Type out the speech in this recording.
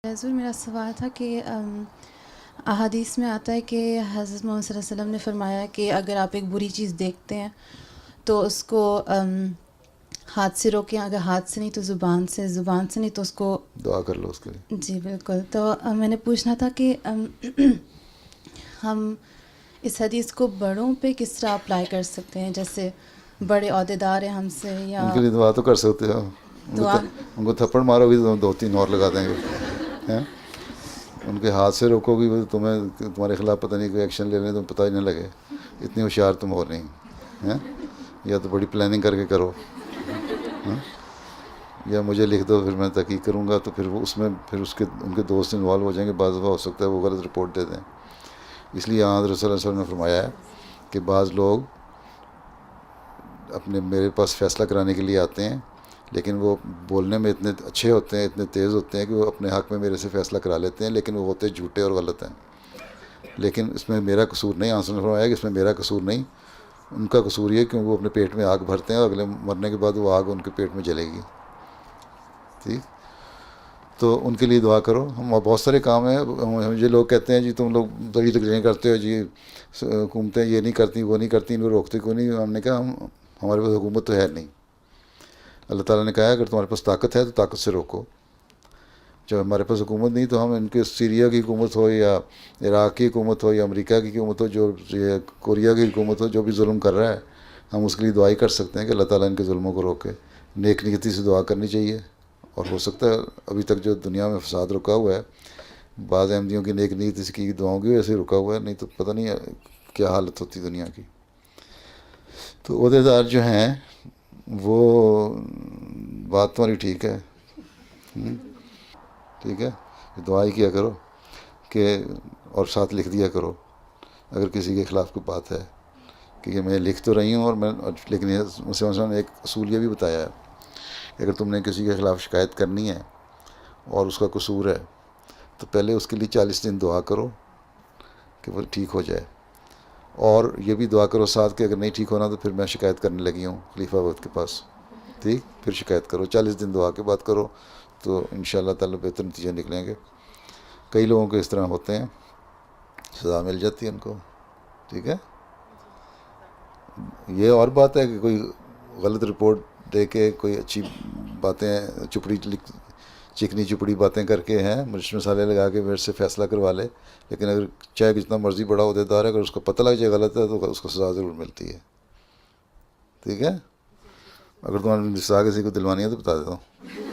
حضور میرا سوال تھا کہ احادیث میں آتا ہے کہ حضرت محمد صلی اللہ علیہ وسلم نے فرمایا کہ اگر آپ ایک بری چیز دیکھتے ہیں تو اس کو ہاتھ سے روکیں، اگر ہاتھ سے نہیں تو زبان سے، زبان سے نہیں تو اس کو دعا کر لو اس کے لیے. جی بالکل. تو میں نے پوچھنا تھا کہ ہم اس حدیث کو بڑوں پہ کس طرح اپلائی کر سکتے ہیں، جیسے بڑے عہدیدار ہیں ہم سے، یا ان کے لیے دعا تو کر سکتے ہو. دعا. ان کو تھپڑ مارو گی تو 2-3 اور لگا دیں گے. ہیں ان کے ہاتھ سے روکو گی تو تمہارے خلاف پتہ نہیں کوئی ایکشن لے لیں تو پتہ ہی نہ لگے. اتنی ہوشیار تم ہو نہیں ہیں. یا تو بڑی پلاننگ کر کے کرو، یا مجھے لکھ دو، پھر میں تحقیق کروں گا. تو پھر وہ اس میں پھر ان کے دوست انوالو ہو جائیں گے. بعض دفعہ ہو سکتا ہے وہ غلط رپورٹ دے دیں. اس لیے حضرت صلی اللہ علیہ وسلم نے فرمایا ہے کہ بعض لوگ میرے پاس فیصلہ کرانے کے لیے آتے ہیں، لیکن وہ بولنے میں اتنے اچھے ہوتے ہیں، اتنے تیز ہوتے ہیں کہ وہ اپنے حق میں میرے سے فیصلہ کرا لیتے ہیں، لیکن وہ ہوتے جھوٹے اور غلط ہیں. لیکن اس میں میرا قصور نہیں. آنسر نے فرمایا کہ اس میں میرا قصور نہیں، ان کا قصور یہ کہ وہ اپنے پیٹ میں آگ بھرتے ہیں اور اگلے مرنے کے بعد وہ آگ ان کے پیٹ میں جلے گی. ٹھیک. تو ان کے لیے دعا کرو. ہم بہت سارے کام ہیں. مجھے لوگ کہتے ہیں جی تم لوگ بڑی تقریریں کرتے ہو، جی حکومتیں یہ نہیں کرتی، وہ نہیں کرتی، ان کو روکتے کیوں نہیں. ہم نے کہا ہمارے پاس حکومت تو ہے نہیں. اللہ تعالیٰ نے کہا اگر تمہارے پاس طاقت ہے تو طاقت سے روکو. جب ہمارے پاس حکومت نہیں تو ہم ان کے سیریا کی حکومت ہو یا عراق کی حکومت ہو یا امریکہ کی حکومت ہو، جو کوریا کی حکومت ہو، جو بھی ظلم کر رہا ہے، ہم اس کے لیے دعائی کر سکتے ہیں کہ اللہ تعالیٰ ان کے ظلموں کو روکے. نیک نیتی سے دعا کرنی چاہیے. اور ہو سکتا ہے ابھی تک جو دنیا میں فساد رکا ہوا ہے بعض احمدیوں کی نیک نیتی کی دعاؤں کی وجہ سے رکا ہوا ہے، نہیں تو پتہ نہیں کیا حالت ہوتی دنیا کی. تو عہدیدار جو ہیں وہ بات تمہاری ٹھیک ہے، ٹھیک ہے. دعائی کیا کرو کہ اور ساتھ لکھ دیا کرو اگر کسی کے خلاف کوئی بات ہے، کیونکہ میں لکھ تو رہی ہوں اور لیکن مسلم نے ایک اصول یہ بھی بتایا ہے کہ اگر تم نے کسی کے خلاف شکایت کرنی ہے اور اس کا قصور ہے تو پہلے اس کے لیے 40 دن دعا کرو کہ وہ ٹھیک ہو جائے. اور یہ بھی دعا کرو ساتھ کہ اگر نہیں ٹھیک ہونا تو پھر میں شکایت کرنے لگی ہوں خلیفہ وقت کے پاس. ٹھیک. پھر شکایت کرو. 40 دن دعا کے بعد کرو تو انشاءاللہ تعالیٰ بہتر نتیجے نکلیں گے. کئی لوگوں کے اس طرح ہوتے ہیں، سزا مل جاتی ہے ان کو. ٹھیک ہے. یہ اور بات ہے کہ کوئی غلط رپورٹ دے کے کوئی اچھی باتیں چکنی چپڑی باتیں کر کے ہیں مرچ مسالے لگا کے میرے سے فیصلہ کروا لے، لیکن اگر چاہے جتنا مرضی بڑا عہدیدار ہے اگر اس کو پتہ لگ جائے غلط ہے تو اس کو سزا ضرور ملتی ہے. ٹھیک ہے. اگر تمہارے سزا کسی کو دلوانی ہے تو بتا دیتا ہوں.